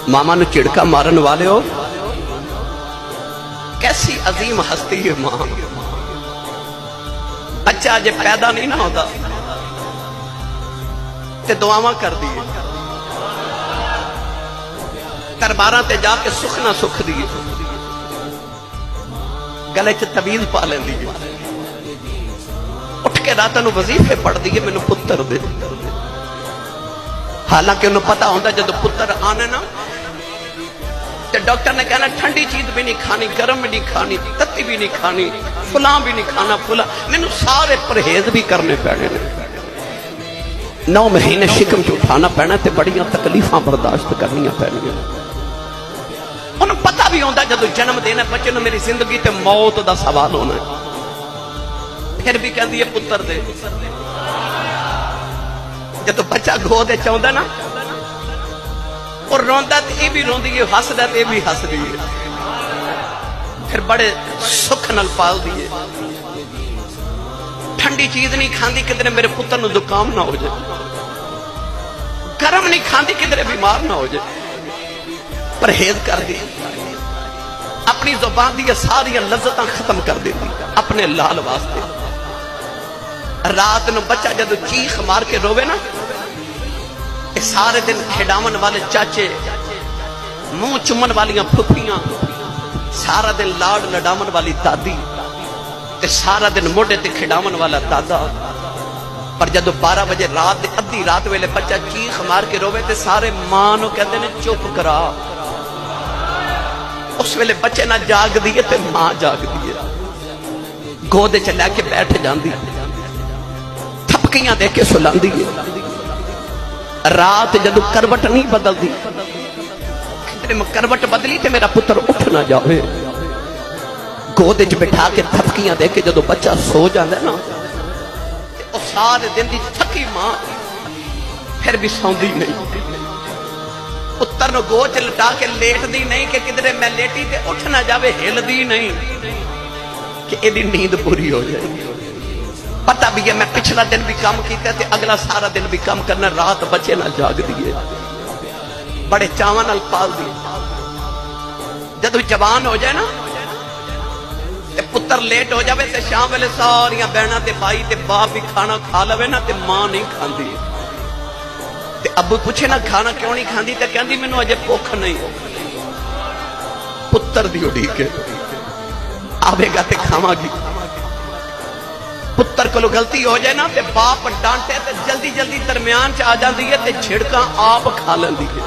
मामा नु झिड़का मारन वाले हो, कैसी अजीम हस्ती है मां। बच्चा अजे पैदा नहीं ना होता ते दुआवां कर दी, दरबारां ते जाके सुख ना सुख दी, गले च तवीज पा लेंदी है, उठ के रात नूं वजीफे पढ़दी है मैनू पुत्र दे। हालांकि उन्हें पता होता जब पुत्र आने ना तो डॉक्टर ने कहना ठंडी चीज भी नहीं खानी, गर्म भी नहीं खानी, तत्ती भी नहीं खानी, फुला भी नहीं खाना, फुला मैनू सारे परहेज भी करने पैने। 9 महीने शिकम च उठाना पैना ते बड़ियां तकलीफां बर्दाश्त करनियां पैनियां। उन्हें पता भी होता जब जन्म देना बच्चे ने मेरी जिंदगी ते मौत का सवाल होना है, फिर भी कहती है पुत्र दे। जब बच्चा गोद चाहता ना और रोंदा तो यह भी रोंदी है, हसदा तो यह भी हसदी है, फिर बड़े सुख नाल पाल दी है। ठंडी चीज नहीं खाती किधरे मेरे पुत्र नूं जुकाम ना हो जाए, गर्म नहीं खाती किधरे बीमार ना हो जाए, परहेज कर दी, अपनी जुबान दी सारियां लज्जतां खत्म कर देती अपने लाल वास्ते। रात नूं बच्चा जब चीख मार के रोवे ना, सारे दिन खिडावन वाले चाचे, मुंह चुमन वालियां फुफियां, सारा दिन लाड लडावन वाली दादी, ते सारा दिन मोढे ते खिडावन वाला दादा। पर जब 12 बजे रात अद्धी रात वेले बच्चा चीख मार के रोवे ते सारे मां नूं कहंदे ने चुप करा। उस वेले बच्चे ना जागदी है ते मां जागदी है, गोद च लैके बैठ जांदी, थपकियां दे के सुलांदी है। रात जदों करवट नहीं बदलती, करवट बदली तो मेरा पुत्र उठ ना जाए, गोद च बिठा के थपकियां दे के जदों बच्चा सो जाता ना, तो सारे दिन की थकी मां फिर भी सौंदी नहीं, पुत्र नूं गोद च लटा के लेटदी नहीं कि किधरे मैं लेटी ते उठ ना जाए, हिलदी नहीं कि एदी नींद पूरी हो जाए। पता भी है मैं पिछला दिन भी काम किया ते अगला सारा दिन भी काम करना, रात बच्चे ना जाग दिए, बड़े चावां नाल पाल दी। जदों जवान हो जाए ना ते पुत्र लेट हो जाए ते शाम वेले सारियां बहना ते भाई ते बाप भी खाना खा लवे ना ते मां नहीं खाती, ते अब्बू पूछे ना खाना क्यों नहीं खाती, ते कहती मैनू अजे भुख नहीं, पुत्र दी उड़ीक आवेगा ते खावांगी। पुत्र को गलती हो जाए ना तो बाप डांटे तो जल्दी जल्दी दरम्यान च आ जाती है, तो छिड़का आप खा लेंदी है।